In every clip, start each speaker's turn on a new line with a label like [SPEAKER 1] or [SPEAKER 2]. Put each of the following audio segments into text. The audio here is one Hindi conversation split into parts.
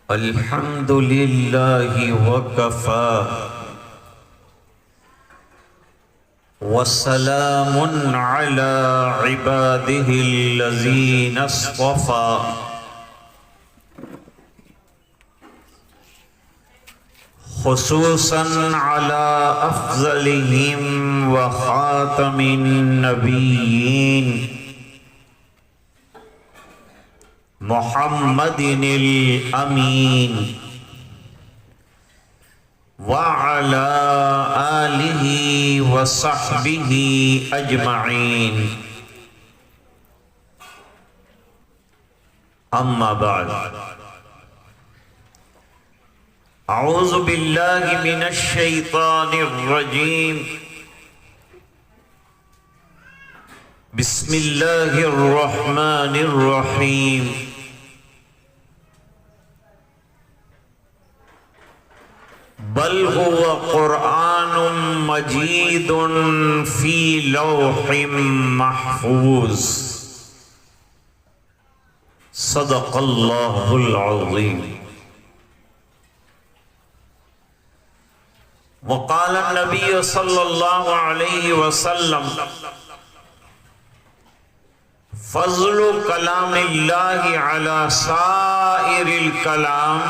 [SPEAKER 1] अल्हम्दुलिल्लाहि वकफ़ा वस्सलामुन अला इबादिहिल्लज़ीना अस्तफ़ा। खुसूसन अला अफ़ज़लिहिम व ख़ातमिन नबिय्यीन मुहम्मदिनिल अमीन व अला आलिहि व सहबिहि अजमईन। अम्मा बाद, औज़ु बिल्लाहि मिनश शैतानिर रजीम। बिस्मिल्लाहिर रहमानिर रहीम। बल हुवा क़ुरआनुम मजीदुन फ़ी लौहिम महफ़ूज़। सदक़ल्लाहुल अज़ीम। वक़ाल नबी सल्लल्लाहु अलैहि वसल्लम फ़ज़्लु कलामिल्लाहि अला साइरिल कलाम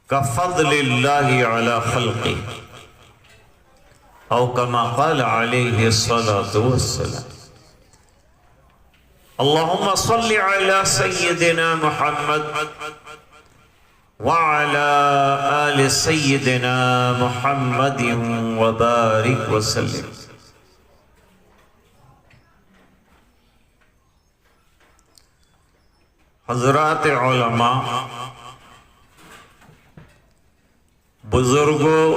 [SPEAKER 1] कफ़ज़लिल्लाहि अला ख़ल्क़िही औ कमा क़ाल अलैहि सल्लतु वस्सलाम। अल्लाहुम्मा सल्लि अला सय्यिदिना मुहम्मद व अला आलि सय्यिदिना मुहम्मदिन व बारिक व सल्लिम। हज़रात उलमा, बुजुर्गों,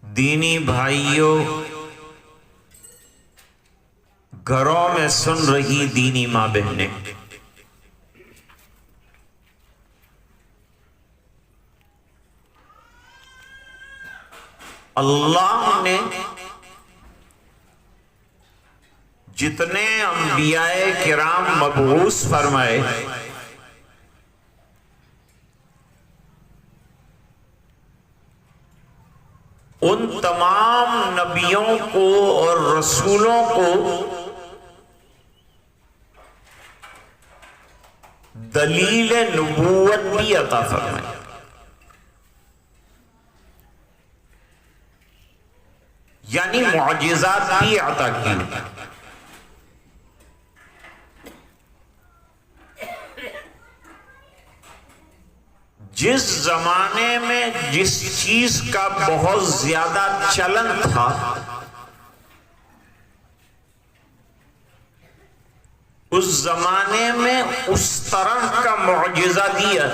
[SPEAKER 1] दीनी भाइयों, घरों में सुन रही दीनी माँ बहनें, अल्लाह ने जितने अंबियाए किराम मबऊस फरमाए, उन तमाम नबियों को और रसूलों को दलील नबूवत भी अता फरमाई। यानी मुअजिज़ात भी अता की। जिस जमाने में जिस चीज का बहुत ज्यादा चलन था, उस जमाने में उस तरह का मुअजिज़ा दिया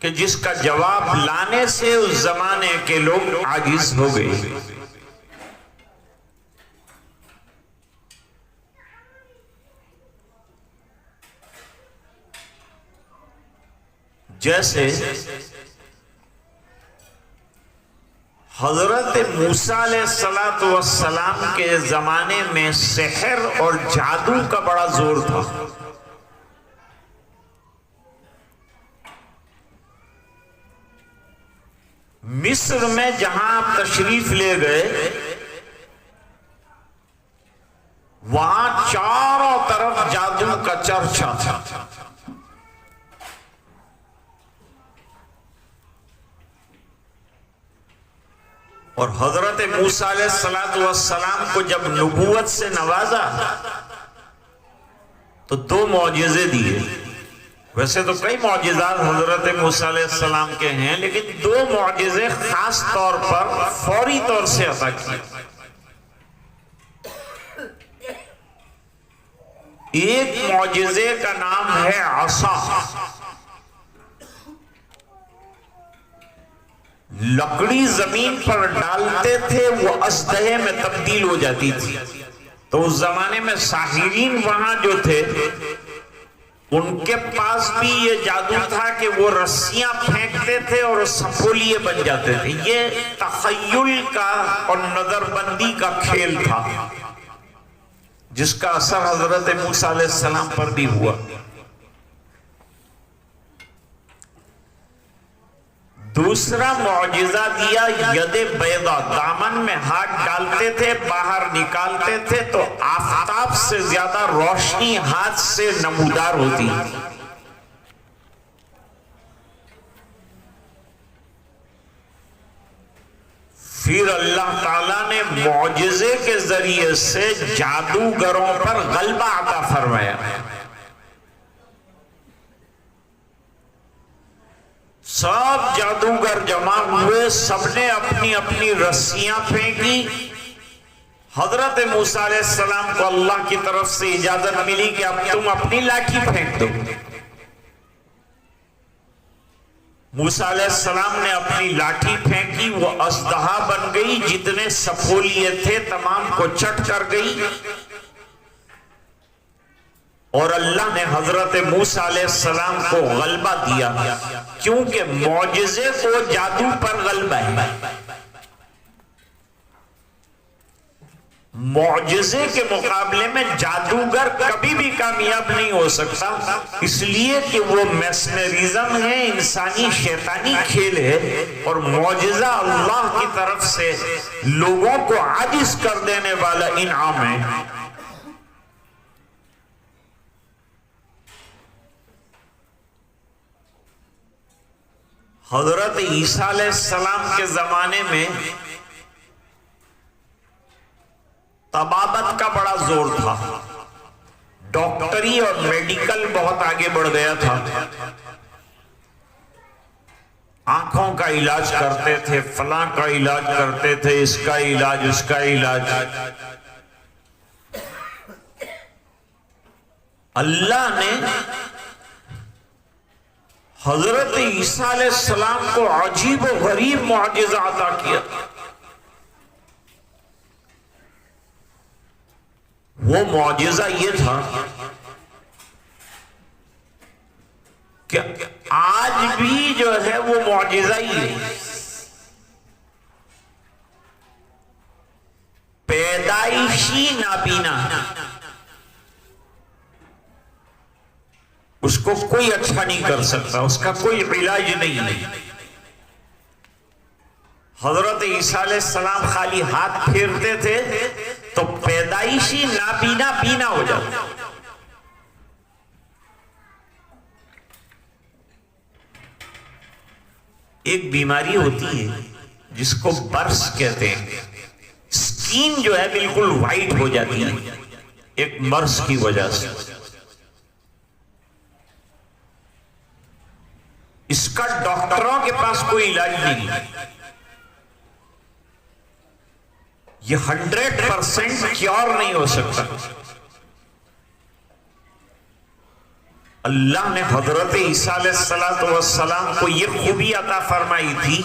[SPEAKER 1] कि जिसका जवाब लाने से उस जमाने के लोग आजिज हो गए। जैसे हजरत मूसा अलैहिस्सलातु वस्सलाम के जमाने में सेहर और जादू का बड़ा जोर था। मिस्र में जहां आप तशरीफ ले गए, वहां चारों तरफ जादू का चर्चा था। और हजरत मूसा अलैहिस्सलातु वस्सलाम को जब नबूवत से नवाजा तो दो मौजिज़े दिए। वैसे तो कई मौजिज़ात हजरत मूसा अलैहिस्सलाम के हैं, लेकिन दो मौजिज़े खास तौर पर फौरी तौर से अता किए। एक मौजिज़े का नाम है असा। लकड़ी जमीन पर डालते थे, वो अस्दहे में तब्दील हो जाती थी। तो उस जमाने में साहिरीन वहां जो थे, उनके पास भी ये जादू था कि वो रस्सियां फेंकते थे और सफोलिए बन जाते थे। ये तखय्युल का और नजरबंदी का खेल था। जिसका असर हजरत मूसा अलैहिस्सलाम पर भी हुआ। दूसरा मौजिजा दिया यदे बैदा, दामन में हाथ डालते थे, बाहर निकालते थे तो आफताब से ज्यादा रोशनी हाथ से नमूदार होती। फिर अल्लाह ताला ने मौजिजे के जरिए से जादूगरों पर गलबा अता फरमाया। सब जादूगर जमा हुए, सबने अपनी अपनी रस्सियां फेंकी। हजरत मूसा अलैहिस्सलाम को अल्लाह की तरफ से इजाजत मिली कि अब तुम अपनी लाठी फेंक दो। मूसा अलैहिस्सलाम ने अपनी लाठी फेंकी, वो अजदहा बन गई, जितने सफोलिए थे तमाम को चट कर गई। और अल्लाह ने हजरत मूसा अलैहिस्सलाम को गलबा दिया, क्योंकि मौजिजे को जादू पर गलबा है। मौजिजे के मुकाबले में जादूगर कभी भी कामयाब नहीं हो सकता, इसलिए कि वो मैसनरिज्म है, इंसानी शैतानी खेल है। और मौजिजा अल्लाह की तरफ से लोगों को आजिज कर देने वाला इनाम है। हजरत ईसा अलैहिस्सलाम के जमाने में तबाबत का बड़ा जोर था, डॉक्टरी और मेडिकल बहुत आगे बढ़ गया था। आंखों का इलाज करते थे, फलां का इलाज करते थे, इसका इलाज, उसका इलाज। अल्लाह ने हजरत ईसा अलैहिस्सलाम को अजीब और गरीब मुआजिजा अता किया। वो मुआजिजा ये था कि आज भी जो है वो मुआजिजा ही है। पैदाइशी नाबीना, उसको कोई अच्छा नहीं कर सकता, उसका कोई इलाज नहीं है। हजरत ईसा अलैहिस्सलाम खाली हाथ फेरते थे तो पैदाइशी नाबीना बीना हो जाता। एक बीमारी होती है जिसको बर्स कहते हैं, स्किन जो है बिल्कुल व्हाइट हो जाती है एक मर्स की वजह से। इसका डॉक्टरों के पास कोई इलाज नहीं, ये 100% क्योर नहीं हो सकता। अल्लाह ने हजरत ईसा अलैहिस्सलाम को ये खूबी अता फरमाई थी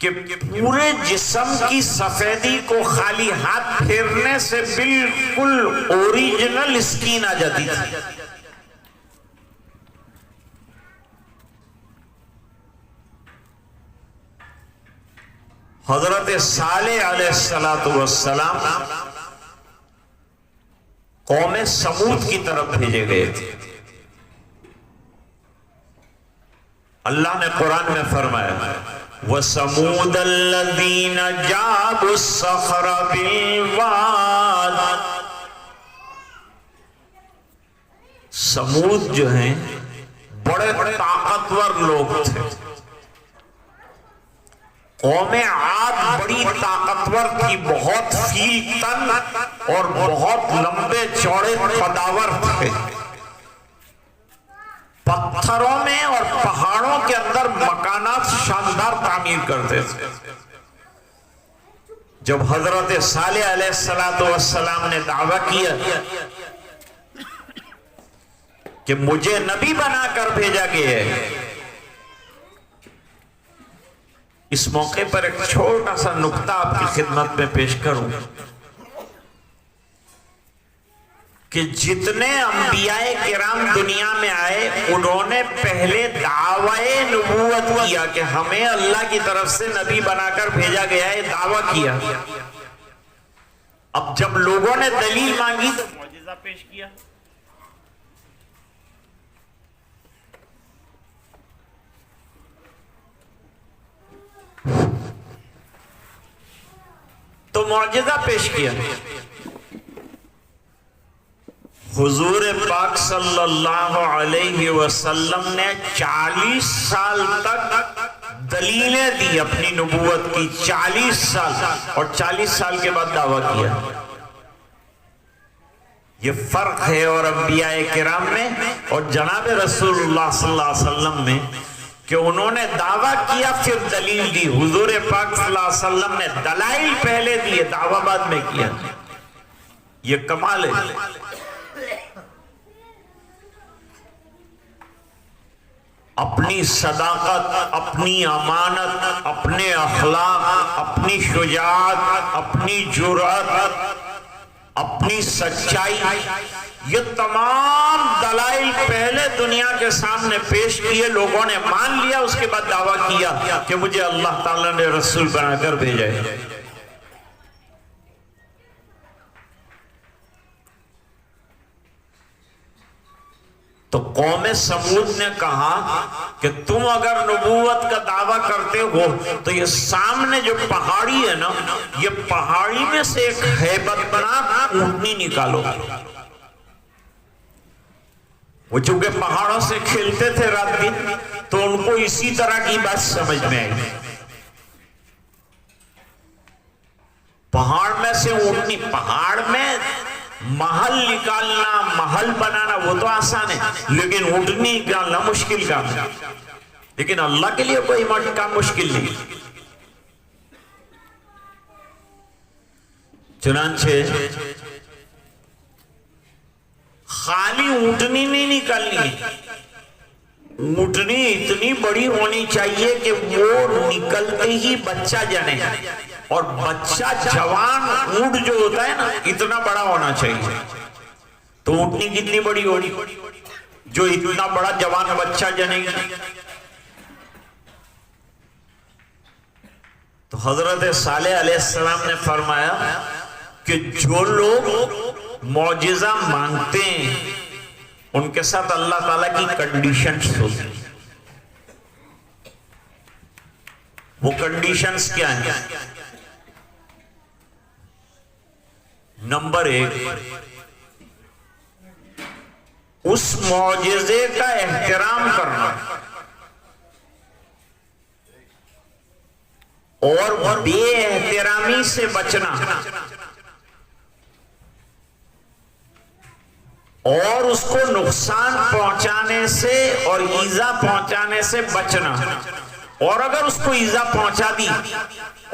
[SPEAKER 1] कि पूरे जिस्म की सफेदी को खाली हाथ फेरने से बिल्कुल ओरिजिनल स्किन आ जाती थी। हजरत सालेह अलैहिस्सलाम कौम समूद की तरफ भेजे गए थे। अल्लाह ने कुरान में फरमाया, वसमूद अल्लज़ीना जाबुस्सखरा बिलवाद। समूद जो हैं बड़े ताकतवर लोग थे। कौम आद बड़ी ताकतवर थी, बहुत फील तन और बहुत लंबे चौड़े कदावर थे। पत्थरों में और पहाड़ों के अंदर मकानात शानदार तामीर करते थे। जब हजरत सालेह अलैहिस्सलाम ने दावा किया कि मुझे नबी बनाकर भेजा गया है, इस मौके पर एक छोटा सा नुक्ता आपकी खिदमत में पेश करूं कि जितने अंबियाए किराम दुनिया में आए, उन्होंने पहले दावाए नबूवत किया कि हमें अल्लाह की तरफ से नबी बनाकर भेजा गया है, दावा किया। अब जब लोगों ने दलील मांगी तो मौजिजा पेश किया। तो मौजिजा पेश किया। हुजूर पाक सल्लल्लाहु अलैहि वसल्लम ने 40 साल तक दलीलें दी अपनी नबूवत की, 40 साल, और 40 साल के बाद दावा किया। ये फर्क है और अंबिया किराम में और जनाब रसूलुल्लाह सल्लल्लाहु अलैहि वसल्लम में कि उन्होंने दावा किया फिर दलील दी। हुजूर पाक सल्लल्लाहु अलैहि वसल्लम ने दलाइल पहले दिए, दावा बाद में किया। ये कमाल है। अपनी सदाकत, अपनी अमानत, अपने अखलाक, अपनी शुजाअत, अपनी जुर्अत, अपनी सच्चाई, ये तमाम दलाइल पहले दुनिया के सामने पेश किए, लोगों ने मान लिया, उसके बाद दावा किया कि मुझे अल्लाह ताला ने रसूल बनाकर भेजा है। तो कौम समूद ने कहा कि तुम अगर नबूवत का दावा करते हो तो ये सामने जो पहाड़ी है ना, ये पहाड़ी में से एक हैबतनाक ऊँटनी निकालो। वो चूंकि पहाड़ों से खेलते थे रात दिन, तो उनको इसी तरह की बात समझ में आई। पहाड़ में से ऊँटनी, पहाड़ में महल निकालना, महल बनाना वो तो आसान है, लेकिन ऊँटनी निकालना मुश्किल काम है। लेकिन अल्लाह के लिए कोई काम मुश्किल नहीं। चुनांचे खाली ऊँटनी नहीं निकालनी है, ऊँटनी इतनी बड़ी होनी चाहिए कि वो निकलते ही बच्चा जने, और बच्चा जवान ऊँट जो होता है ना, इतना बड़ा होना चाहिए। तो ऊँटनी कितनी बड़ी होगी जो इतना बड़ा जवान बच्चा जनेगी। तो हजरत सालेह अलैहिस्सलाम ने फरमाया कि जो लोग मौजिजा मांगते हैं उनके साथ अल्लाह ताला की कंडीशंस होती हैं। वो कंडीशंस क्या हैं? नंबर 1, उस मौजिजे का एहतराम करना और बेएहतरामी से बचना, और उसको नुकसान पहुंचाने से और ईजा पहुंचाने से बचना। और अगर उसको ईजा पहुंचा दी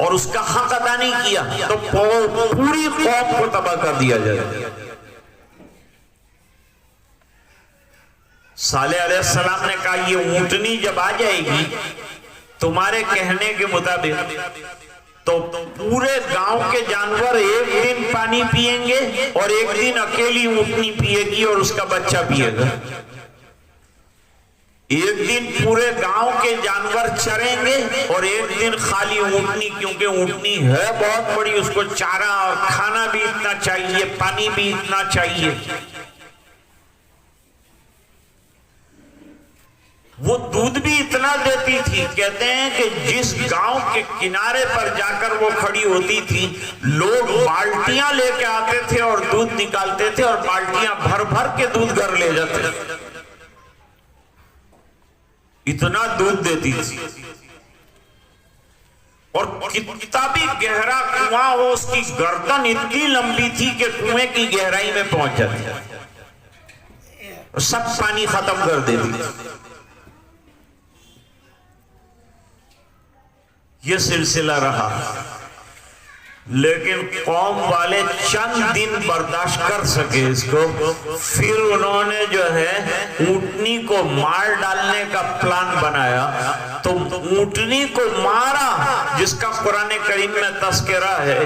[SPEAKER 1] और उसका हक अदा नहीं किया तो पूरी कौम को तबाह कर दिया जाएगा। सालेह अलैहिस्सलाम ने कहा ये ऊँटनी जब आ जाएगी तुम्हारे कहने के मुताबिक, तो पूरे गांव के जानवर एक दिन पानी पिएंगे और एक दिन अकेली ऊँटनी पिएगी और उसका बच्चा पिएगा। एक दिन पूरे गांव के जानवर चरेंगे और एक दिन खाली ऊँटनी, क्योंकि ऊँटनी है बहुत बड़ी, उसको चारा और खाना भी इतना चाहिए, पानी भी इतना चाहिए। वो दूध भी इतना देती थी, कहते हैं कि जिस गांव के किनारे पर जाकर वो खड़ी होती थी, लोग बाल्टियां लेके आते थे और दूध निकालते थे और बाल्टियां भर भर के दूध घर ले जाते थे। इतना दूध देती थी। और कितना भी गहरा कुआं हो, उसकी गर्दन इतनी लंबी थी कि कुएं की गहराई में पहुंच जाती, सब पानी खत्म कर देती थी। ये सिलसिला रहा, लेकिन कौम वाले चंद दिन बर्दाश्त कर सके इसको। फिर उन्होंने जो है ऊँटनी को मार डालने का प्लान बनाया। तो ऊँटनी को मारा, जिसका कुरान करीम में तस्करा है।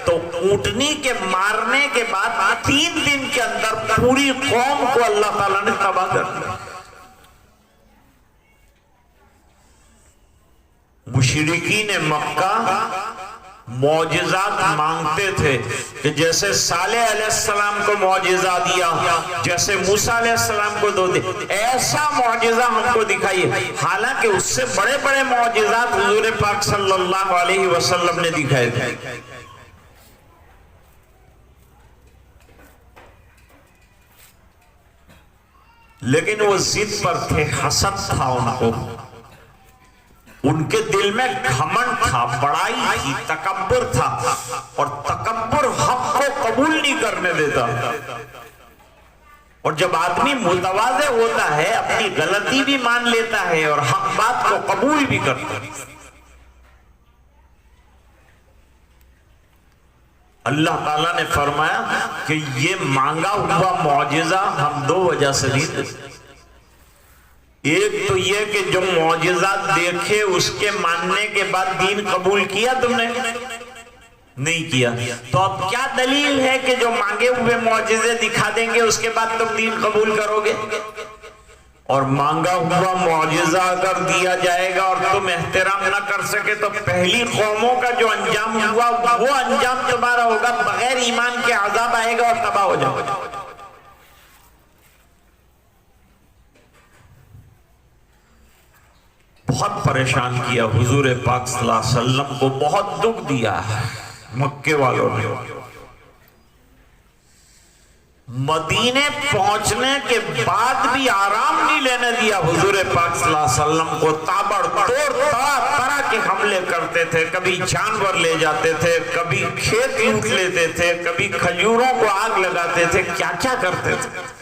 [SPEAKER 1] तो ऊँटनी के मारने के बाद 3 दिन के अंदर पूरी कौम को अल्लाह ताला ने तबाह कर दिया। मुशरिकीन मक्का मौजिज़ात मांगते थे कि जैसे सालेह अलैहिस्सलाम को मौजिज़ा दिया, जैसे मूसा अलैहिस्सलाम को दो दे, ऐसा मौजिज़ा हमको दिखाइए। हालांकि उससे बड़े बड़े मौजिज़ात हुजूर पाक सल्लल्लाहु अलैहि वसल्लम ने दिखाए थे। लेकिन वो जिद पर थे, हसद था उनको, उनके दिल में घमंड था, बड़ाई थी, तकब्बुर था, और तकब्बुर हक को कबूल नहीं करने देता। और जब आदमी मुतवाज़े होता है, अपनी गलती भी मान लेता है और हक बात को कबूल भी करता है। अल्लाह ताला ने फरमाया कि ये मांगा हुआ मौजिज़ा हम दो वजह से नहीं देते। एक तो ये कि जो मौजिज़ा देखे उसके मानने के बाद दीन कबूल किया तुमने? नहीं किया। तो अब क्या दलील है कि जो मांगे हुए मौजिज़े दिखा देंगे उसके बाद तुम दीन कबूल करोगे? और मांगा हुआ मौजिज़ा अगर दिया जाएगा और तुम एहतराम न कर सके तो पहली कौमों का जो अंजाम हुआ वो अंजाम तुम्हारा होगा, बगैर ईमान के अज़ाब आएगा और तबाह हो जाएगा। बहुत परेशान किया हुजूर पाक सल्लल्लाहु अलैहि वसल्लम को, बहुत दुख दिया मक्के वालों ने। मदीने पहुंचने के बाद भी आराम नहीं लेने दिया हुजूर पाक सल्लल्लाहु अलैहि वसल्लम को। ताबड़तोड़ तरह तरह के हमले करते थे, कभी जानवर ले जाते थे, कभी खेत लूट लेते थे, कभी खजूरों को आग लगाते थे, क्या क्या करते थे।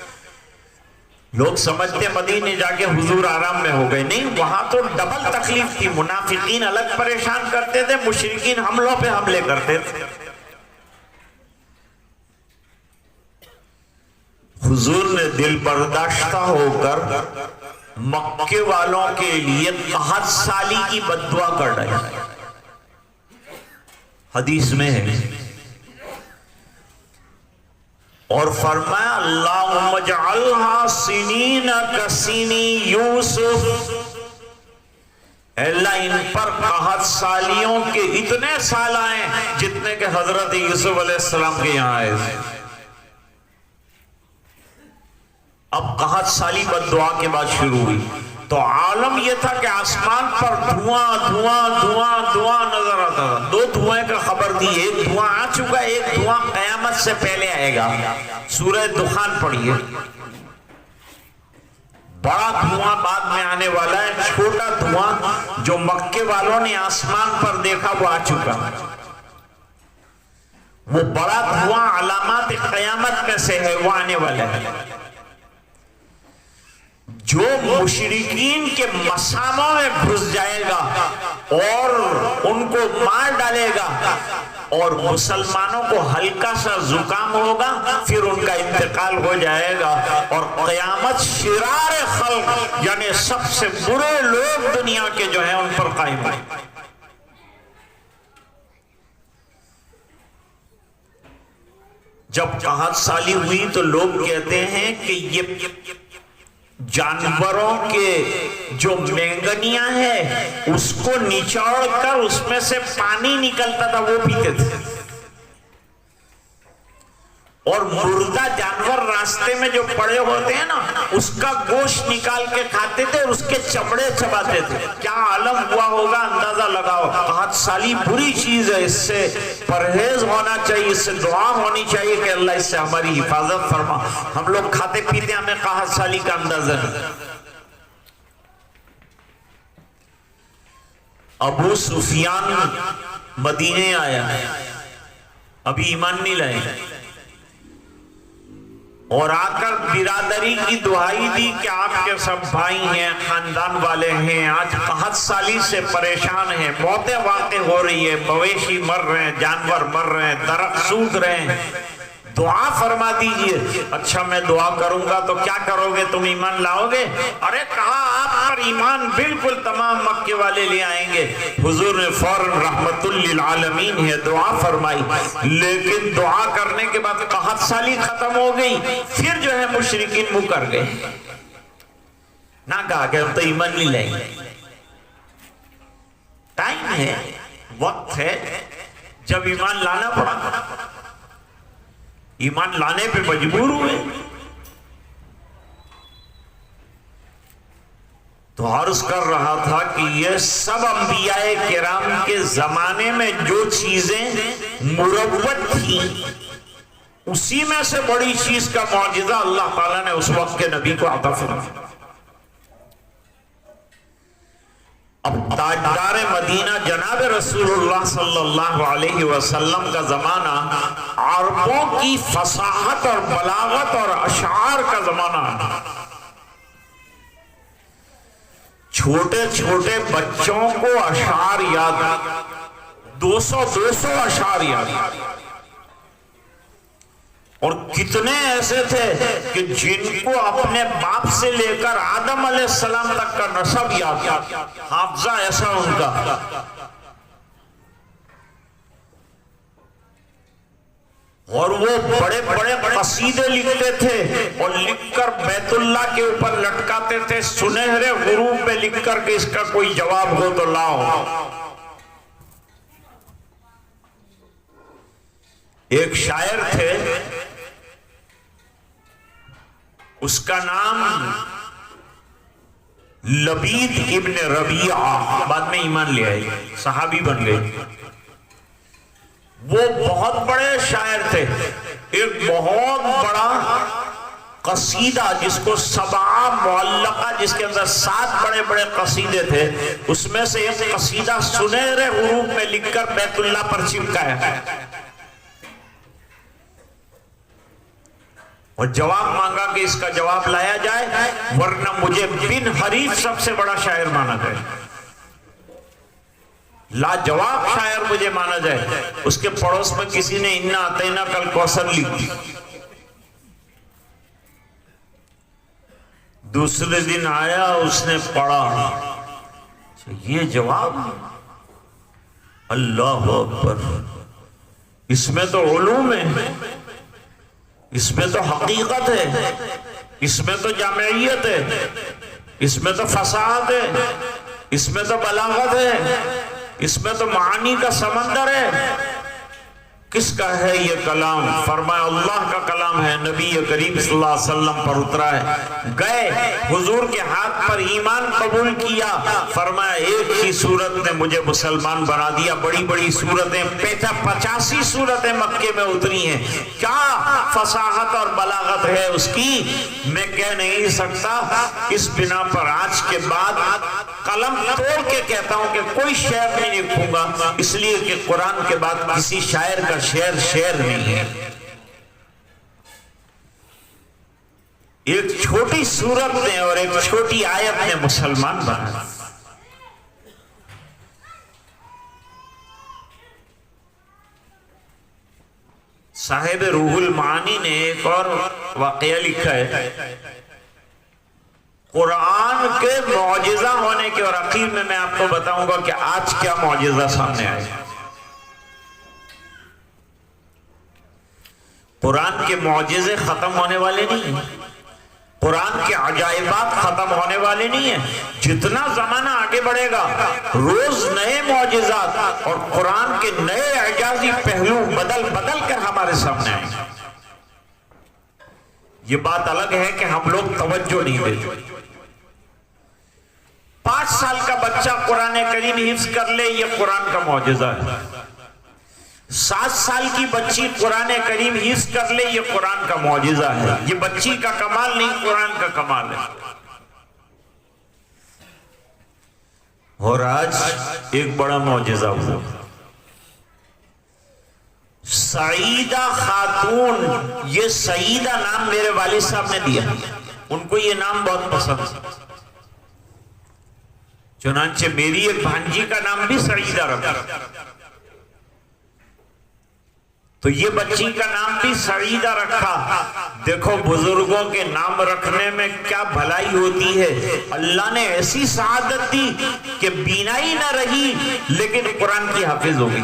[SPEAKER 1] लोग समझते मदीने जाके हुजूर आराम में हो गए, नहीं, वहां तो डबल तकलीफ थी। मुनाफिकीन अलग परेशान करते थे, मुशरिकीन हमलों पे हमले करते थे। हुजूर ने दिल बर्दाश्ता होकर मक्के वालों के लिए कहत साली की बद्दुआ कर डाली। हदीस में है, और फरमाया अल्लाहुम्मा जअलहा सिनीना कसीनी यूसुफ, अल्लाह इन पर कहत सालियों के इतने साल आए जितने के हजरत यूसुफ अलैहिस्सलाम के यहां आए थे। अब कहत साली बद्दुआ के बाद शुरू हुई तो आलम यह था कि आसमान पर धुआं धुआं धुआं धुआं नजर आता था। दो धुएं का खबर दी, एक धुआं आ चुका, एक धुआं कयामत से पहले आएगा। सूरह दुखान पढ़िए, बड़ा धुआं बाद में आने वाला है, छोटा धुआं जो मक्के वालों ने आसमान पर देखा वो आ चुका। वो बड़ा धुआं अलामात क़यामत में से है, वो आने वाला है, जो मुशरिकीन के मसानों में घुस जाएगा और उनको मार डालेगा, और मुसलमानों को हल्का सा जुकाम होगा, फिर उनका इंतकाल हो जाएगा, और क़यामत शिरार खल्क यानी सबसे बुरे लोग दुनिया के जो हैं उन पर कायम है। जब कहत साली हुई तो लोग कहते हैं कि ये जानवरों के जो मेंगनियां हैं उसको निचोड़ कर उसमें से पानी निकलता था, वो पीते थे। और मुर्दा जानवर रास्ते में जो पड़े होते हैं ना, उसका गोश्त निकाल के खाते थे और उसके चमड़े चबाते थे। क्या आलम हुआ होगा अंदाजा लगाओ। कहत साली बुरी चीज है, इससे परहेज होना चाहिए, इससे दुआ होनी चाहिए कि अल्लाह इससे हमारी हिफाजत फरमा। हम लोग खाते पीते, हमें कहत साली का अंदाजा नहीं। अबू सुफियान मदीने आया, अभी ईमान नहीं लाए, और आकर बिरादरी की दुहाई दी कि आपके सब भाई हैं, खानदान वाले हैं, आज कहत साली से परेशान हैं, मौतें वाक़ई हो रही है, मवेशी मर रहे हैं, जानवर मर रहे हैं, दरख्त सूख रहे हैं, दुआ फरमा दीजिए। अच्छा मैं दुआ करूंगा तो क्या करोगे, तुम ईमान लाओगे? अरे कहा आप पर ईमान बिल्कुल तमाम मक्के वाले ले आएंगे। हुजूर ने फौरन रहमतुल लिल आलमीन है दुआ फरमाई, लेकिन दुआ करने के बाद कहत साली खत्म हो गई। फिर जो है मुशरिकीन मुकर गए, ना कहा कि हम तो ईमान नहीं लाएंगे। टाइम है, वक्त है, जब ईमान लाना पड़ा, ईमान लाने पे मजबूर हुए। तो अर्ज कर रहा था कि ये सब अंबियाए किराम के जमाने में जो चीजें मुरव्वत थी, उसी में से बड़ी चीज का मौजिजा अल्लाह ताला ने उस वक्त के नबी को अता फरमाया। अब ताजदार मदीना जनाब रसूलुल्लाह सल्लल्लाहु अलैहि वसल्लम का जमाना अरबों की फसाहत और बलागत और अशार का जमाना है। छोटे छोटे बच्चों को अशार याद, 200 अशार याद। और कितने ऐसे थे कि जिनको अपने बाप से लेकर आदम अलैहिस्सलाम तक का नसब याद, हाफजा ऐसा उनका। और वो बड़े बड़े कसीदे लिखते थे और लिखकर बैतुल्ला के ऊपर लटकाते थे, सुनहरे गुरूब में लिखकर के इसका कोई जवाब हो तो लाओ। एक शायर थे, उसका नाम लबीद इब्न रबिया, बाद में ईमान ले आए, सहाबी बन गए। वो बहुत बड़े शायर थे। एक बहुत बड़ा कसीदा जिसको सबा मुअल्लका, जिसके अंदर 7 बड़े बड़े कसीदे थे, उसमें से एक कसीदा सुनहरे हुरूफ में लिखकर बैतुल्ला पर चिपकाया और जवाब मांगा कि इसका जवाब लाया जाए, वरना मुझे बिन हरीफ सबसे बड़ा शायर माना जाए, लाजवाब शायर मुझे माना जाए। उसके पड़ोस में किसी ने इन्ना अतैना कल कौसर लिख दी। दूसरे दिन आया, उसने पढ़ा, ये जवाब, अल्लाह अकबर, इसमें तो उलूम है, इसमें तो हकीकत है, इसमें तो जामियत है, इसमें तो फसाहत है, इसमें तो बलागत है, इसमें तो मानी का समंदर है। किसका है ये कलाम? फरमाया अल्लाह का कलाम है, नबी करीम सल्लल्लाहु अलैहि वसल्लम पर उतरा है। गए हुजूर के हाथ पर ईमान कबूल किया, फरमाया एक ही सूरत ने मुझे मुसलमान बना दिया। बड़ी बड़ी सूरतें, 85 सूरतें मक्के में उतरी हैं। क्या फसाहत और बलागत है उसकी, मैं कह नहीं सकता। इस बिना पर आज के बाद कलम तोड़ के कहता हूं कि कोई शेर नहीं लिखूंगा, इसलिए कि कुरान के बाद किसी शायर का शेर नहीं है। एक छोटी सूरत ने और एक छोटी आयत ने मुसलमान बना। साहिब रूहुल मानी ने एक और वाकया लिखा है, कुरान के मौजिजा होने के, और आखिर में मैं आपको बताऊंगा कि आज क्या मौजिजा सामने आया। कुरान के मौजिजे खत्म होने वाले नहीं है, कुरान के अजाइबात खत्म होने वाले नहीं है। जितना जमाना आगे बढ़ेगा, रोज नए मौजिजात और कुरान के नए एजाजी पहलू बदल बदल कर हमारे सामने आएंगे। ये बात अलग है कि हम लोग तवज्जो नहीं देते। 5 साल का बच्चा कुरान करीम हिफ्ज कर ले, ये कुरान का मौजिजा है। 7 साल की बच्ची कुरान करीम हिफ्ज कर ले, ये कुरान का मौजिजा है। ये बच्ची का कमाल नहीं, कुरान का कमाल है। और आज एक बड़ा मौजिजा हुआ, सईदा खातून, ये सईदा नाम मेरे वालिद साहब ने दिया, उनको ये नाम बहुत पसंद, चुनांचे मेरी एक भांजी का नाम भी सईदा रखा, तो ये बच्ची का नाम भी सईदा रखा। देखो बुजुर्गों के नाम रखने में क्या भलाई होती है। अल्लाह ने ऐसी सआदत दी कि बीनाई ना रही लेकिन कुरान की हाफिज हो गई।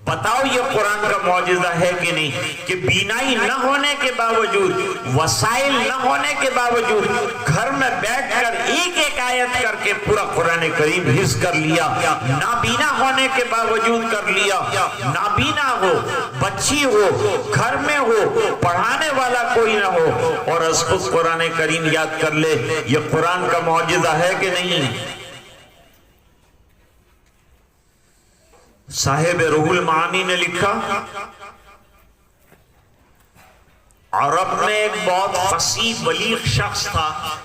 [SPEAKER 1] बताओ ये कुरान का मौजिज़ा है कि नहीं, कि बीनाई न होने के बावजूद, वसाइल न होने के बावजूद घर में बैठकर एक एक आयत करके पूरा कुरान करीम हिफ्ज़ कर लिया। नाबीना होने के बावजूद कर लिया। नाबीना हो, बच्ची हो, घर में हो, पढ़ाने वाला कोई ना हो और खुद कुरान करीम याद कर ले। ये कुरान का मौजिज़ा है कि नहीं। साहिब रूहुल मानी ने लिखा, अरब में एक बहुत फसीह बलीग शख्स था,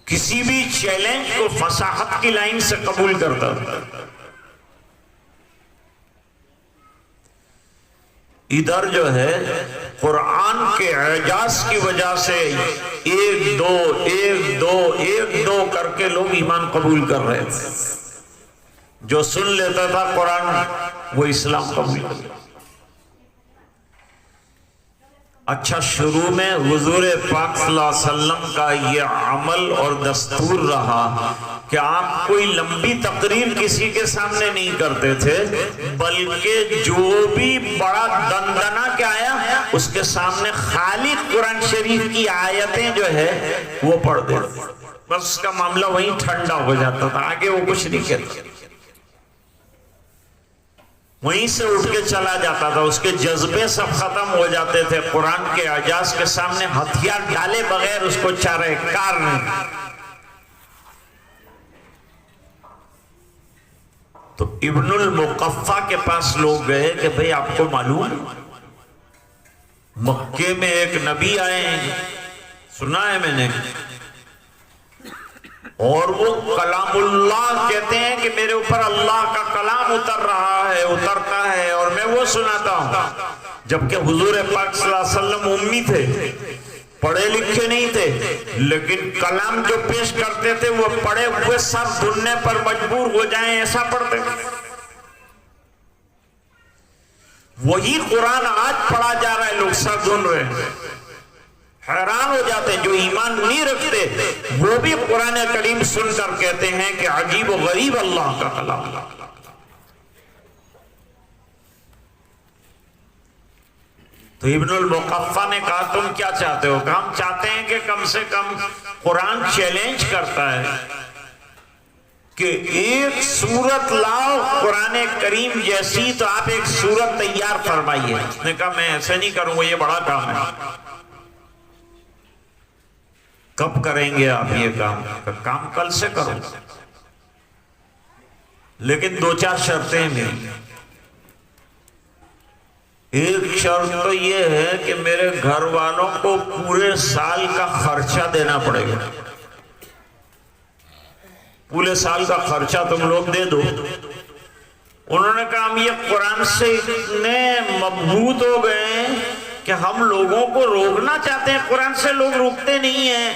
[SPEAKER 1] किसी भी चैलेंज को फसाहत की लाइन से कबूल करता था। इधर जो है कुरान के एजाज की वजह से एक दो करके लोग ईमान कबूल कर रहे थे। जो सुन लेता था कुरान वो इस्लाम कबूल कर लेता। अच्छा, शुरू में हुजूर पाक सल्लल्लाहु अलैहि वसल्लम का ये अमल और दस्तूर रहा कि आप कोई लंबी तकरीर किसी के सामने नहीं करते थे, बल्कि जो भी बड़ा दंदना के आया उसके सामने खाली कुरान शरीफ की आयतें जो है वो पढ़ देते, बस उसका मामला वहीं ठंडा हो जाता था, आगे वो कुछ नहीं कहता, वहीं से उठ के चला जाता था। उसके जज्बे सब खत्म हो जाते थे। कुरान के एजाज के सामने हथियार डाले बगैर उसको चारे कार नहीं। तो इब्नुल मुकफ्फा के पास लोग गए कि भाई आपको मालूम मक्के में एक नबी आए हैं, सुना है मैंने, और वो कलामुल्लाह कहते हैं कि मेरे ऊपर अल्लाह का कलाम उतरता है और मैं वो सुनाता हूं। जबकि हुजूर पाक सल्लल्लाहु अलैहि वसल्लम उम्मी थे, पढ़े लिखे नहीं थे, लेकिन कलाम जो पेश करते थे वो पढ़े हुए सर सुनने पर मजबूर हो जाएं ऐसा पढ़ते। वही कुरान आज पढ़ा जा रहा है, लोग सर सुन रहे हैं, हैरान हो जाते हैं। जो ईमान नहीं रखते वो भी कुरान करीम सुनकर कहते हैं कि अजीब व गरीब अल्लाह का कलाम। तो इब्नुल मुकफ्फा ने कहा तुम क्या चाहते हो? हम चाहते हैं कि कम से कम कुरान चैलेंज करता है कि एक सूरत लाओ कुरान करीम जैसी, तो आप एक सूरत तैयार फरमाइए। उसने कहा मैं ऐसे नहीं करूंगा, ये बड़ा काम है। कब करेंगे आप ये काम? काम कल से करो, लेकिन 2-4 शर्तें मेरी। एक शर्त तो ये है कि मेरे घर वालों को पूरे साल का खर्चा देना पड़ेगा। पूरे साल का खर्चा तुम लोग दे दो। उन्होंने कहा हम ये कुरान से इतने मबहूत हो गए कि हम लोगों को रोकना चाहते हैं, कुरान से लोग रुकते नहीं हैं,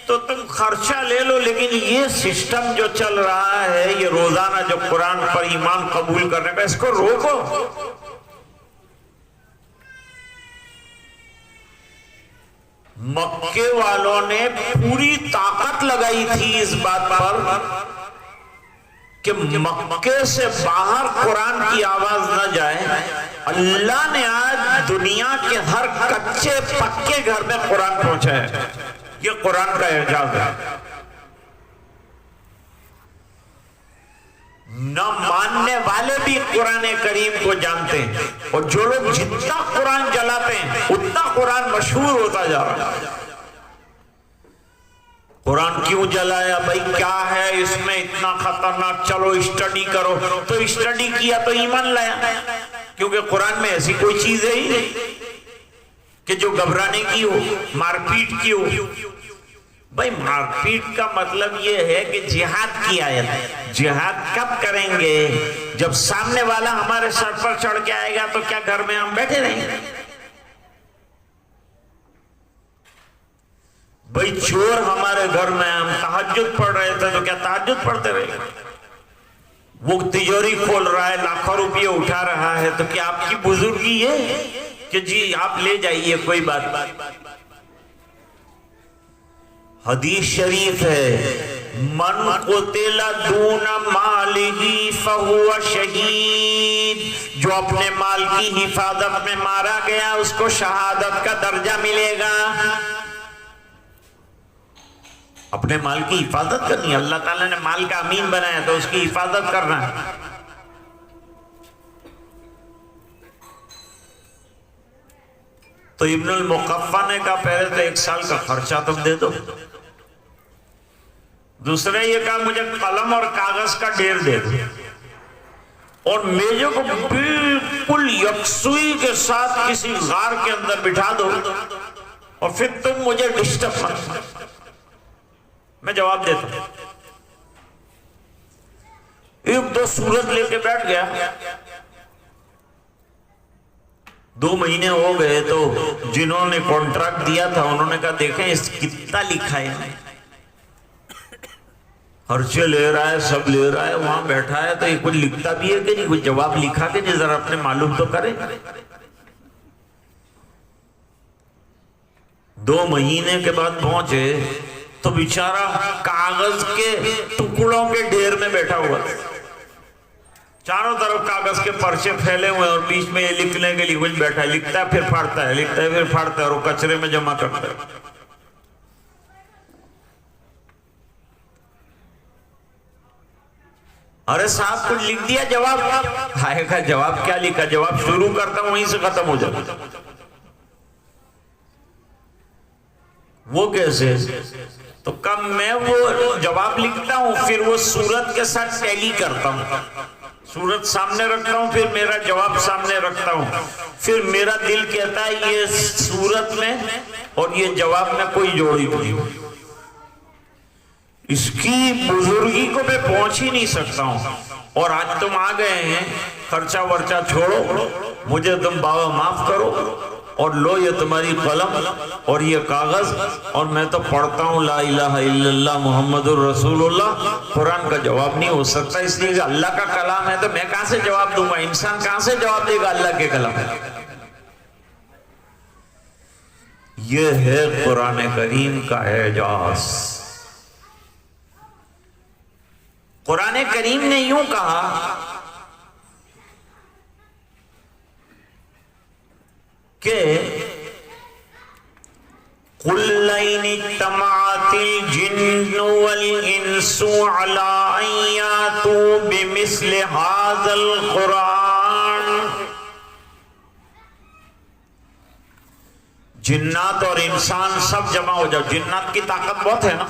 [SPEAKER 1] तो तुम खर्चा ले लो, लेकिन ये सिस्टम जो चल रहा है, ये रोजाना जो कुरान पर ईमान कबूल करने का, इसको रोको। मक्के वालों ने पूरी ताकत लगाई थी इस बात पर कि मक्के से बाहर कुरान की आवाज न जाए। अल्लाह ने आज दुनिया के हर कच्चे पक्के घर में कुरान पहुंचाया। ये कुरान का एजाज है। न मानने वाले भी कुरान करीम को जानते हैं, और जो लोग जितना कुरान जलाते हैं उतना कुरान मशहूर होता जा रहा है। कुरान क्यों जलाया भाई, क्या है इसमें इतना खतरनाक? चलो स्टडी करो, तो स्टडी किया तो ईमान लाया, क्योंकि कुरान में ऐसी कोई चीज है ही नहीं कि जो घबराने की हो, मारपीट की हो। भाई मारपीट का मतलब यह है कि जिहाद की आयत। जिहाद कब करेंगे? जब सामने वाला हमारे सर पर चढ़ के आएगा, तो क्या घर में हम बैठे रहेंगे? भाई चोर हमारे घर में, हम तहज्जुद पढ़ रहे थे तो क्या तहज्जुद पढ़ते रहे? वो तिजोरी खोल रहा है, लाखों रुपये उठा रहा है, तो क्या आपकी बुजुर्गी है कि जी आप ले जाइए, कोई बात? हदीस शरीफ है, मन कुतिला दून मालिही फहुवा शहीद, जो अपने माल की हिफाजत में मारा गया उसको शहादत का दर्जा मिलेगा। अपने माल की हिफाजत करनी, अल्लाह ताला ने माल का अमीन बनाया तो उसकी हिफाजत करना है। तो इब्नुल मुकफ्फा ने कहा पहले तो 1 साल का खर्चा तुम दे दो, दूसरे ये कहा मुझे कलम और कागज का ढेर दे दो, और मेजों को बिल्कुल यकसुई के साथ किसी गार के अंदर बिठा दो और फिर तुम मुझे डिस्टर्ब मत, मैं जवाब देता हूं। 1-2 सूरत लेके बैठ गया। 2 महीने हो गए तो जिन्होंने कॉन्ट्रैक्ट दिया था उन्होंने कहा देखें इस कितना लिखा है, खर्चे ले रहा है, सब ले रहा है, वहां बैठा है तो ये कुछ लिखता भी है कि नहीं, कुछ जवाब लिखा के नहीं, जरा अपने मालूम तो करें। 2 महीने के बाद पहुंचे तो बेचारा कागज के टुकड़ों के ढेर में बैठा हुआ, चारों तरफ कागज के पर्चे फैले हुए और बीच में ये लिखने के लिए कुछ बैठा है, लिखता है फिर फाड़ता है, लिखता है फिर फाड़ता है और वो कचरे में जमा करता है। अरे साहब कुछ लिख दिया, जवाब आएगा, जवाब क्या लिखा, जवाब शुरू करता हूं वहीं से खत्म हो जाता। वो कैसे? तो कब मैं वो जवाब लिखता हूं फिर वो सूरत के साथ टैली करता हूं, सूरत सामने रखता हूं फिर मेरा जवाब सामने रखता हूं, फिर मेरा दिल कहता है ये सूरत में और ये जवाब में कोई जोड़ी नहीं, इसकी बुजुर्गी को मैं पहुंच ही नहीं सकता हूं। और आज तुम आ गए हैं, खर्चा वर्चा छोड़ो, मुझे तुम बाबा माफ करो और लो ये तुम्हारी कलम और ये कागज, और मैं तो पढ़ता हूँ ला इलाहा इल्लल्लाह मुहम्मदुर रसूलुल्लाह। कुरान का जवाब नहीं हो सकता, इसलिए कि अल्लाह का कलाम है तो मैं कहां से जवाब दूंगा, इंसान कहां से जवाब देगा अल्लाह के कलाम। ये है कुरान करीम का एजाज। कुरान करीम ने यूं कहा कि कुल्लैनि तमातिल जिन्नु वल इंसु अला अय्यातु बिमिस्लि हाज़ल कुरान। जिन्नात और इंसान सब जमा हो जाओ, जिन्नात की ताकत बहुत है ना।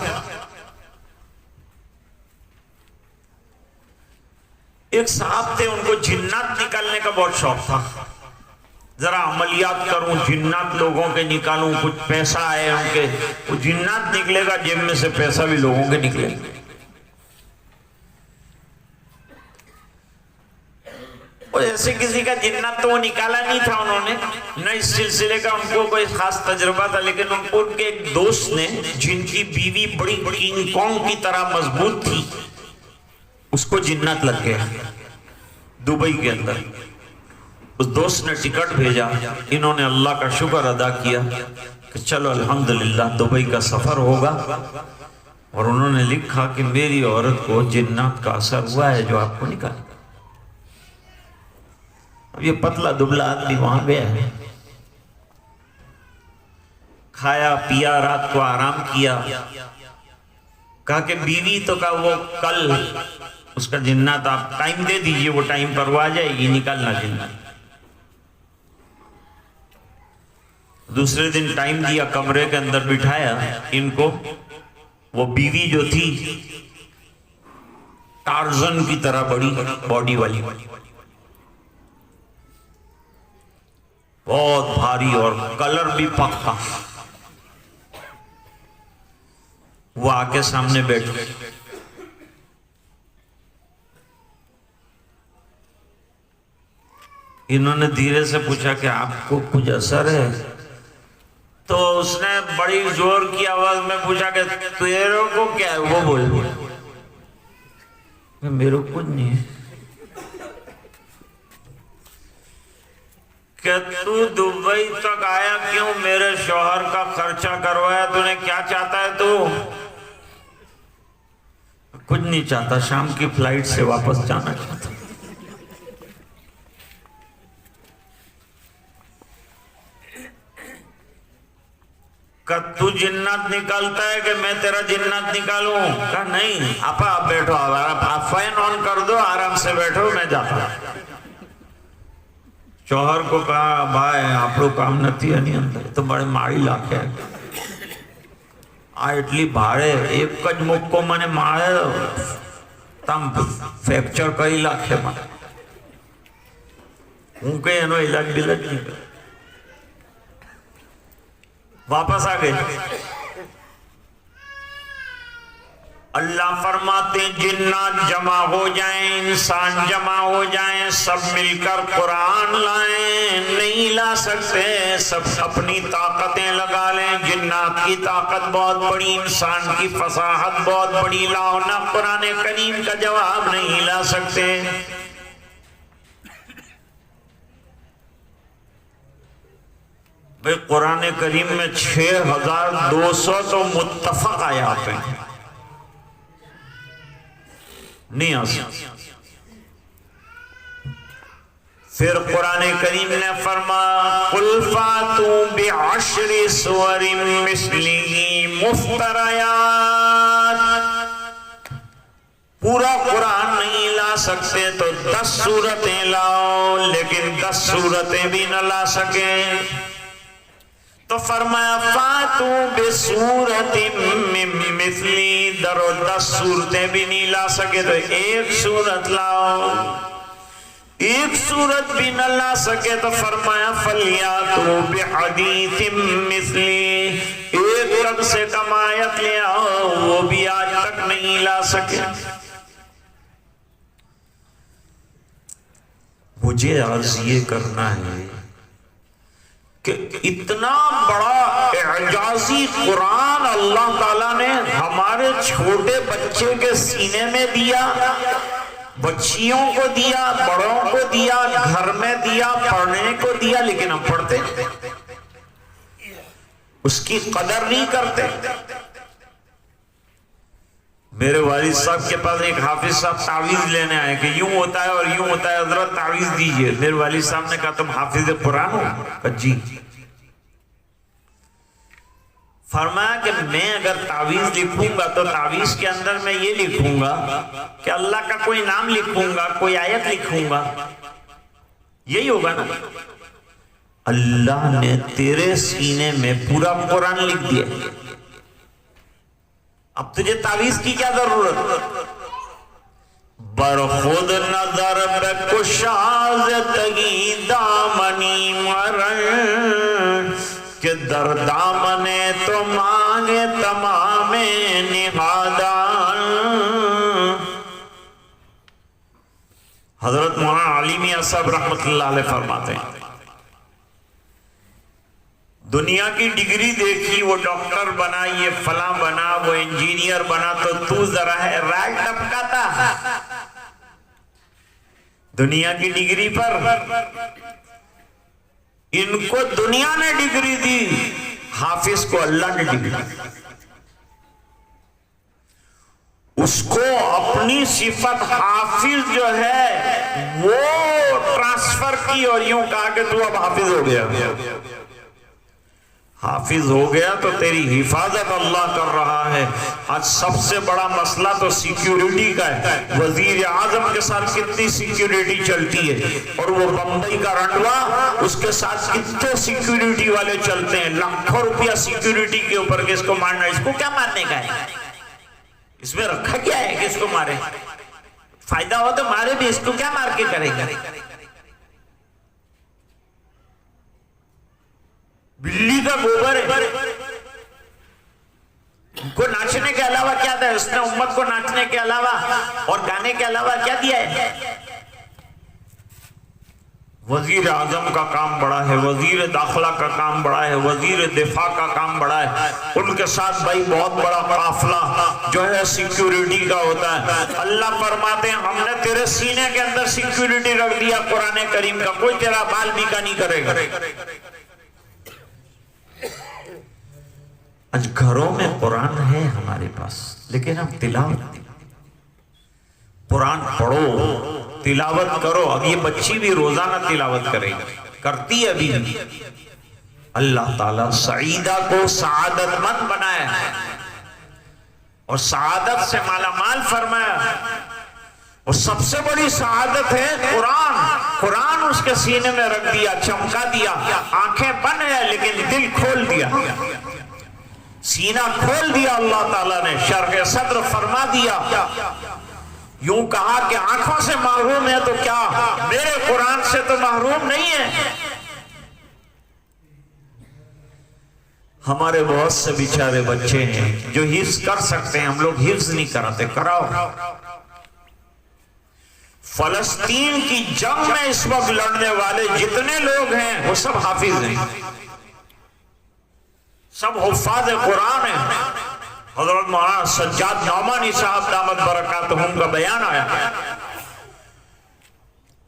[SPEAKER 1] एक साहब थे, उनको जिन्नात निकालने का बहुत शौक था, जरा अमलियात करूं, जिन्नात लोगों के निकालूं, कुछ पैसा आए उनके, वो जिन्नात निकलेगा जेब में से पैसा भी लोगों के निकलेगा। और ऐसे किसी का जिन्नात तो वो निकाला नहीं था उन्होंने, न इस सिलसिले का उनको कोई खास तजुर्बा था, लेकिन उनको उनके एक दोस्त ने, जिनकी बीवी बड़ी किंग कॉन्ग की तरह मजबूत थी, उसको जिन्नात लग गया दुबई के अंदर। उस दोस्त ने टिकट भेजा, इन्होंने अल्लाह का शुक्र अदा किया कि चलो अल्हम्दुलिल्लाह दुबई का सफर होगा, और उन्होंने लिखा कि मेरी औरत को जिन्नात का असर हुआ है जो आपको निकाला। अब ये पतला दुबला आदमी वहां गया है, खाया पिया, रात को आराम किया, कहा कि बीवी तो का वो कल उसका जिन्नात आप टाइम दे दीजिए, वो टाइम पर वो आ जाएगी, निकालना जिन्नात। दूसरे दिन टाइम दिया, कमरे के अंदर बिठाया इनको। वो बीवी जो थी टार्जन की तरह बड़ी बॉडी वाली, बहुत भारी और कलर भी पक्का। वो आके सामने बैठ गई। इन्होंने धीरे से पूछा कि आपको कुछ असर है? तो उसने बड़ी जोर की आवाज में पूछा कि तेरे को क्या है? वो बोल, मेरे को कुछ नहीं है। क्या तू दुबई तक आया क्यों? मेरे शौहर का खर्चा करवाया तूने, क्या चाहता है तू? कुछ नहीं चाहता, शाम की फ्लाइट से वापस जाना चाहता। तू जिन्नत निकालता है कि मैं तेरा जिन्नत निकालूं? कहा नहीं आपा, आप बैठो, आप फैन ऑन कर दो, आराम से बैठो, मैं जाता। चौहर को कहा भाई आपको काम नहीं है अंदर तो बड़े माड़ी लाखे आ एटली भाड़े एक ज मुक्को मने मारे तम फ्रेक्चर करी लाखे मारे हूँ कहीं एनो इलाज बिलाज नहीं कर। वापस आ गए। अल्लाह फरमाते जिन्नात जमा हो जाएं, इंसान जमा हो जाएं, सब मिलकर कुरान लाएं, नहीं ला सकते, सब अपनी ताकतें लगा लें। जिन्नात की ताकत बहुत बड़ी, इंसान की फसाहत बहुत बड़ी, लाओ ना कुरान करीम का जवाब नहीं ला सकते। भाई कुरान करीम में 6200 तो मुत्तफक आयात हैं, नहीं आ सकते। फिर कुरान करीम ने फरमाया कुल फातू बिअश्रि सुवरिन मिस्लिही मुफ्तरयात, पूरा कुरान नहीं ला सकते तो 10 सूरतें लाओ, लेकिन 10 सूरतें भी न ला सके तो फरमाया फातू बेसूरतिन मिन मिस्ली, दरो 10 सूरतें भी नहीं ला सके तो 1 सूरत लाओ, 1 सूरत भी न ला सके तो फरमाया फलियातू बिहदीथिम मिस्ली, 1 तक से कमायत ले आओ, वो भी आज तक नहीं ला सके। मुझे आज ये करना है कि इतना बड़ा एजाजी कुरान अल्लाह ताला ने हमारे छोटे बच्चे के सीने में दिया, बच्चियों को दिया, बड़ों को दिया, घर में दिया, पढ़ने को दिया, लेकिन हम पढ़ते उसकी कदर नहीं करते। मेरे वालिद साहब के पास एक हाफिज साहब तावीज लेने आए कि यूं होता है और यूं होता है, हजरत तावीज दीजिए। मेरे वालिद साहब ने कहा तुम हाफिज कुरान हो? जी। फरमाया कि मैं अगर तावीज लिखूंगा तो तावीज के अंदर मैं ये लिखूंगा कि अल्लाह का कोई नाम लिखूंगा, कोई आयत लिखूंगा, यही होगा ना। अल्लाह ने तेरे सीने में पूरा कुरान लिख दिया, अब तुझे तावीज की क्या जरूरत? बरखुद नजर बेकुशाज तगी दामनी मरण के दर दामने तो मांगे तमामे निहादान। हजरत मौलाना अली मियां साहब रहमतुल्लाह अलैह फरमाते हैं दुनिया की डिग्री देखी, वो डॉक्टर बना, ये फला बना, वो इंजीनियर बना, तो तू जरा है राय टपकाता दुनिया की डिग्री पर। इनको दुनिया ने डिग्री दी, हाफिज को अल्लाह ने डिग्री दी। उसको अपनी सिफत हाफिज जो है वो ट्रांसफर की और यूं कहा कि तू अब हाफिज हो गया। हाफिज हो गया तो तेरी हिफाजत अल्लाह कर रहा है। आज सबसे बड़ा मसला तो सिक्योरिटी का है। वजीर आजम के साथ कितनी सिक्योरिटी चलती है, और वो बंबई का रंडवा, उसके साथ कितने सिक्योरिटी वाले चलते हैं, लाखों रुपया सिक्योरिटी के ऊपर। किसको मारना, इसको क्या मारने का है? इसमें रखा क्या है कि इसको मारे? फायदा हो तो मारे भी, इसको क्या मार के करेगा? बिल्ली का गोबर है। उनको नाचने के अलावा क्या था? उसने उम्मत को नाचने के अलावा और गाने के अलावा क्या दिया है? वजीर आजम का काम बड़ा है, वजीर दाखिला का काम बड़ा है, वजीर दिफा का काम बड़ा है। उनके साथ भाई बहुत बड़ा काफिला जो है सिक्योरिटी का होता है। अल्लाह फरमाते हैं हमने तेरे सीने के अंदर सिक्योरिटी रख दिया कुरान करीम का, कोई तेरा बाल बीका नहीं करेगा। आज घरों में कुरान है हमारे पास, लेकिन हम तिलावत नहीं। कुरान पढ़ो, तिलावत करो। अब ये बच्ची भी रोजाना तिलावत करेगी, करती है अभी भी। अल्लाह ताला सईदा को सआदतमंद बनाया और सआदत से मालामाल फरमाया, और सबसे बड़ी सआदत है कुरान। कुरान उसके सीने में रख दिया, चमका दिया। आंखें बंद है लेकिन दिल खोल दिया, सीना खोल दिया अल्लाह ताला ने, शरह सद्र फरमा दिया। यूं कहा कि आंखों से महरूम है तो क्या, मेरे कुरान से तो महरूम नहीं है। हमारे बहुत से बेचारे बच्चे हैं जो हिफ्ज कर सकते हैं, हम लोग हिफ्ज नहीं कराते। कराओ। फलस्तीन की जंग में इस वक्त लड़ने वाले जितने लोग हैं वो सब हाफिज हैं, सब हुफ्फाज़ कुरान हैं। हजरत मौलाना सज्जाद नौमानी साहब दामत बरकातहुम का बयान आया,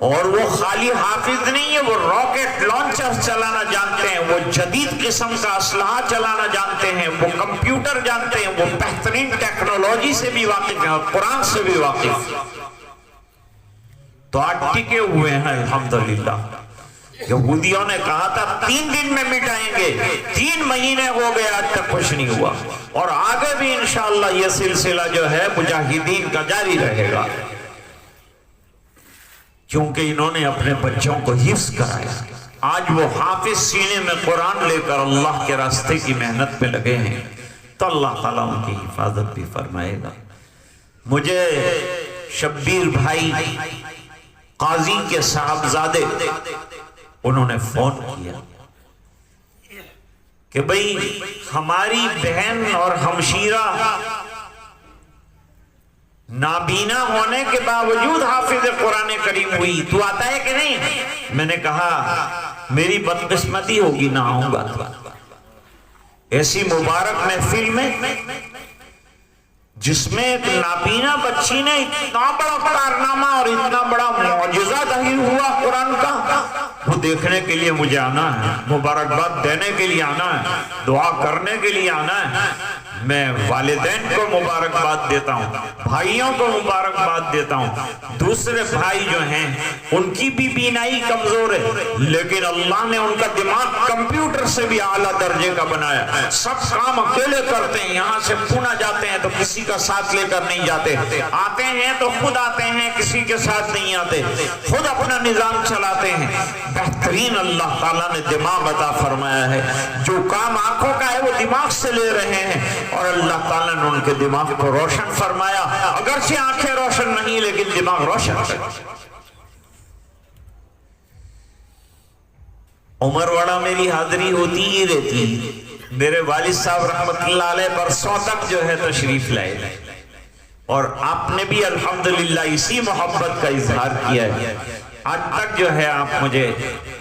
[SPEAKER 1] और वो खाली हाफिज नहीं है, वो रॉकेट लॉन्चर चलाना जानते हैं, वो जदीद किस्म का असलहा चलाना जानते हैं, वो कंप्यूटर जानते हैं, वो बेहतरीन टेक्नोलॉजी से भी वाकिफ हैं और कुरान से भी वाकिफ। तो आज टिके हुए हैं अल्हम्दुलिल्लाह। यहूदियों ने कहा था 3 दिन में मिटाएंगे, 3 महीने हो गए आज तक कुछ नहीं हुआ, और आगे भी इंशाअल्लाह ये सिलसिला जो है मुजाहिदीन का जारी रहेगा, क्योंकि इन्होंने अपने बच्चों को हिफ्ज कराया। आज वो हाफिज सीने में कुरान लेकर अल्लाह के रास्ते की मेहनत में लगे हैं, तो अल्लाह ताला उनकी हिफाजत भी फरमाएगा। मुझे शब्बीर भाई काजी के साहबजादे उन्होंने फोन किया कि भाई हमारी बहन और हमशीरा नाबीना होने के बावजूद हाफिज कुरान करीम हुई, तू आता है कि नहीं? मैंने कहा मेरी बदकिस्मती होगी ना आऊंगा। ऐसी मुबारक महफिल में जिसमें एक नाबीना बच्ची ने इतना बड़ा कारनामा और इतना बड़ा मौजज़ा ज़ाहिर हुआ कुरान का, वो देखने के लिए मुझे आना है, मुबारकबाद देने के लिए आना है, दुआ करने के लिए आना है। मैं वालिदैन को मुबारकबाद देता हूँ, भाइयों को मुबारकबाद देता हूँ। दूसरे भाई जो हैं उनकी भी बीनाई कमजोर है, लेकिन अल्लाह ने उनका दिमाग कंप्यूटर से भी आला दर्जे का बनाया। सब काम अकेले करते हैं, यहाँ से पुणे जाते हैं तो किसी का साथ लेकर नहीं जाते, आते हैं तो खुद आते हैं, किसी के साथ नहीं आते, खुद अपना निजाम चलाते हैं। बेहतरीन अल्लाह ताला ने दिमाग अता फरमाया है, जो काम आंखों का है वो दिमाग से ले रहे हैं, और अल्लाह ताला ने उनके दिमाग को रोशन फरमाया। अगरचे आंखें रोशन नहीं लेकिन दिमाग रोशन है। उमरवाड़ा मेरी हाजिरी होती ही रहती। मेरे वालिद साहब रहमतुल्लाह अलैह बरसों तक जो है तशरीफ लाए, और आपने भी अल्हम्दुलिल्लाह इसी मोहब्बत का इजहार किया है। आज तक जो है आप मुझे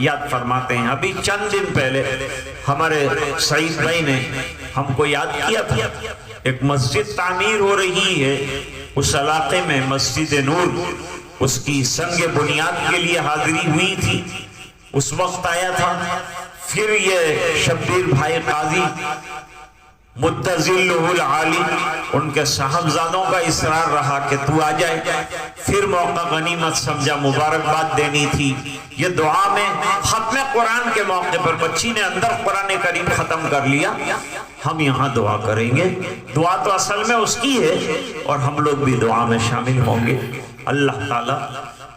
[SPEAKER 1] याद फरमाते हैं। अभी चंद दिन पहले हमारे सईद भाई ने हमको याद किया था, एक मस्जिद तामीर हो रही है उस इलाके में, मस्जिद नूर, उसकी संग बुनियाद के लिए हाजिरी हुई थी, उस वक्त आया था। फिर ये शब्बीर भाई काजी मुत्तजिल्लुहुल आली, उनके साहबजादों का इसरार रहा कि तू आ जाए। फिर मौका गनीमत समझा, मुबारकबाद देनी थी। ये दुआ में खत्म कुरान के मौके पर बच्ची ने अंदर कुरान करीम खत्म कर लिया, हम यहाँ दुआ करेंगे। दुआ तो असल में उसकी है और हम लोग भी दुआ में शामिल होंगे। अल्लाह ताला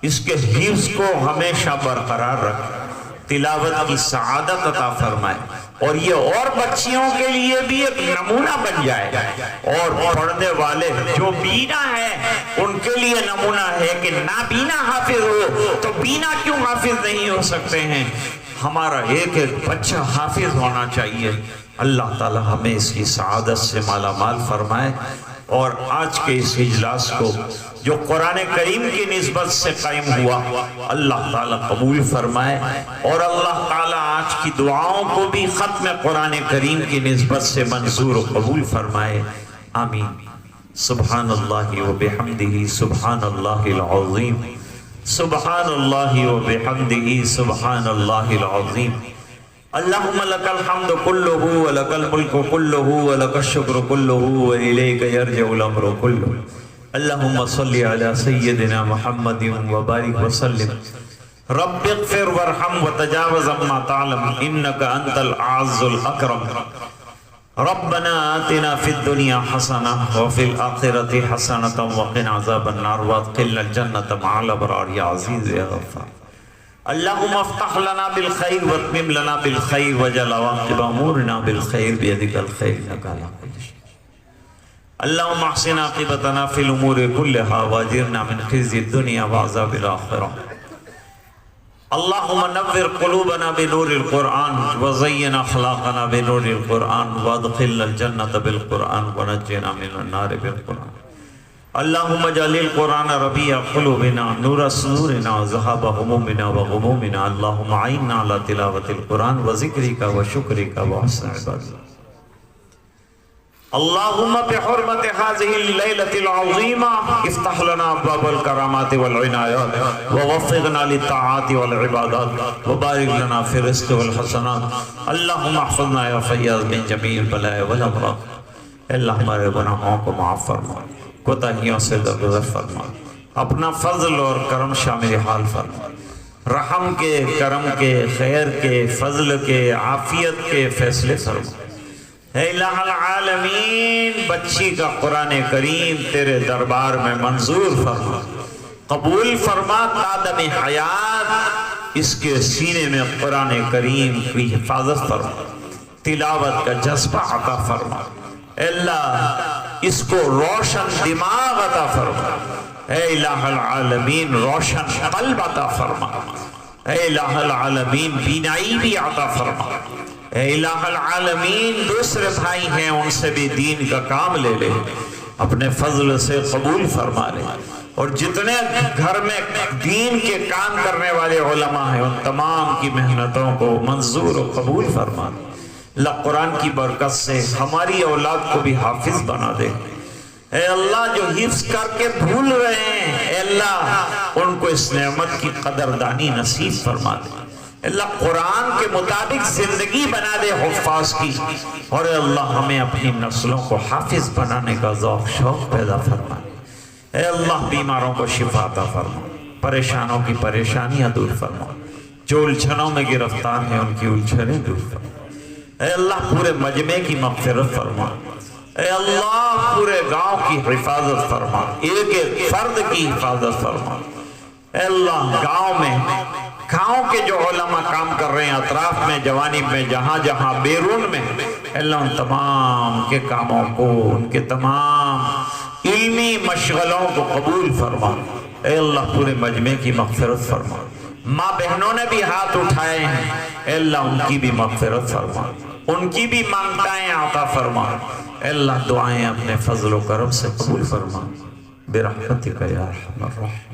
[SPEAKER 1] इसके हिफ्ज को हमेशा बरकरार रखे, तिलावत की सआदत अता फरमाए, और ये और बच्चियों के लिए भी एक नमूना बन जाए, और पढ़ने वाले जो बीना है उनके लिए नमूना है कि ना बीना हाफिज हो तो बीना क्यों हाफिज नहीं हो सकते हैं। हमारा एक एक बच्चा हाफिज होना चाहिए। अल्लाह ताला हमें इसकी सआदत से माला माल फरमाए, और आज के इस इजलास को जो कुरान करीम की निस्बत से कायम हुआ अल्लाह ताला कबूल फरमाए, और अल्लाह ताला आज की दुआओं को भी खत्म कुरान करीम की निस्बत से मंजूर और कबूल फरमाए। आमीन। सुब्हानल्लाहि व बिहम्दिही सुब्हानल्लाहिल अज़ीम, सुब्हानल्लाहि व बिहम्दिही सुब्हानल्लाहिल अज़ीम। अल्लाहुम्मा लकल हम्दु कुल्लुहु व लकल मुल्कु कुल्लुहु व लकश शुक्र कुल्लुहु व इलैका यरजिउल अम्रु कुल्लुहु। अल्लाहुम्मा सल्ली अला सय्यदिना मुहम्मदिन व बारिक व सल्लिम रब्बिग़फिर वरहम व तजावज़ अम्मा तालम इन्नका अंतल आज़्ज़ुल अकरम रब्बना आतिना फिद दुनिया हसना व फिल आखिरति हसनतम व क़िना अज़ाबन नार व अदखिलना जन्नत मअल अबरार या अज़ीज़ या गफ़्फ़ार। अल्लाहुम्मा अफ़्तह लना बिल खैर व अत्मिम लना बिल खैर वजअल अवाक़िब उमूरिना बिल खैर बियदिकल खैर इन्नका अला कुल्लि शैइन। अल्लाहुम्मा अहसिन आक़िबतना फिल उमूरि कुल्लिहा वअजिरना मिन ख़िज़्यि दुनिया व अज़ाबिल आख़िरह। अल्लाहुम्मा नव्विर क़ुलूबना बिनूरिल क़ुरआन व ज़य्यिन अख़लाक़ना बिनूरिल क़ुरआन वअदख़िलनल जन्नत बिल क़ुरआन व नज्जिना मिनन नार बिल क़ुरआन। अल्लाहुम्मा जअलिल क़ुरआन रबीअ क़ुलूबिना नूरा सुदूरिना ज़हाबा हुमूमिना व ग़ुमूमिना। अल्लाहुम्मा अइन्ना अला तिलावतिल क़ुरआन व ज़िक्रिका व शुक्रिका व हुस्नि इबादतिक। अल्लाहुम्मा बिहुर्मति हाज़िहिल लैलतिल अज़ीमा इफ्तह लना अब्वाबल करामाति वल इनायात व वफ़्फ़िक़ना लित्ताआति वल इबादात व बारिक लना फ़िर रिज़्क़ि वल हसनात। अल्लाहुम्मा अहफ़िज़ना या फ़य्याज़ मिन जमीइल बलाया वल अमराज़। अल्लाह हमारे गुनाहों को माफ़ फरमा, कोताहियों से दरगुज़र फरमा, अपना फ़ज़ल और करम शामिल हाल फरमा। रहम के, करम के, खैर के, फ़ज़ल के, आफ़ियत के फ़ैसले फरमा। है इलाहुल आलमीन, बच्ची का कुरान करीम तेरे दरबार में मंजूर फरमा, कबूल फरमा। तादमे हयात इसके सीने में कुरान करीम की हिफाजत फरमा, तिलावत का जज्बा अता फरमा। अल्लाह इसको रोशन दिमाग अता फरमा। है इलाहुल आलमीन, रोशन क़ल्ब अता फरमा। है इलाहुल आलमीन, बीनाई भी अता फरमा। इलाहुल आलमीन, दूसरे भाई हैं उनसे भी दीन का काम ले ले, अपने फजल से कबूल फरमा ले। और जितने घर में दीन के काम करने वाले उलमा हैं उन तमाम की मेहनतों को मंजूर और कबूल फरमा ले। अल्लाह कुरान की बरकत से हमारी औलाद को भी हाफिज बना दे। ए अल्लाह, जो हिफ्ज करके भूल रहे हैं, अल्लाह उनको इस नेमत की कदरदानी नसीब फरमा दे। अल्लाह कुरान के मुताबिक जिंदगी बना दे हुफ्फाज की। और अल्लाह हमें अपनी नस्लों को हाफिज बनाने का ज़ौक़ शौक़ पैदा फरमा। ए अल्लाह, बीमारों को शिफा अता फरमा, परेशानों की परेशानियां दूर फरमा, जो उलझनों में गिरफ्तार हैं उनकी उलझनें दूर फरमा। ए अल्लाह, पूरे मजमे की मग़फ़िरत फरमा। ए अल्लाह, पूरे गांव की हिफाजत फरमा, एक एक फर्द की हिफाजत फरमा। ए अल्लाह, गांव के जो उलमा काम कर रहे हैं अतराफ में, जवानी में, जहाँ जहाँ बैरून में, अल्लाह उन तमाम के कामों को, उनके तमाम इल्मी मशगलों को कबूल फरमा। ए अल्लाह, पूरे मजमे की मग़फ़िरत फरमा। माँ बहनों ने भी हाथ उठाए हैं, अल्लाह उनकी भी मग़फ़िरत फरमा, उनकी भी मांगताएं आता फरमा। अल्लाह, दुआएं अपने फजल व करम से कबूल फरमा। बिरहमतिका या अरहमर राहिमीन।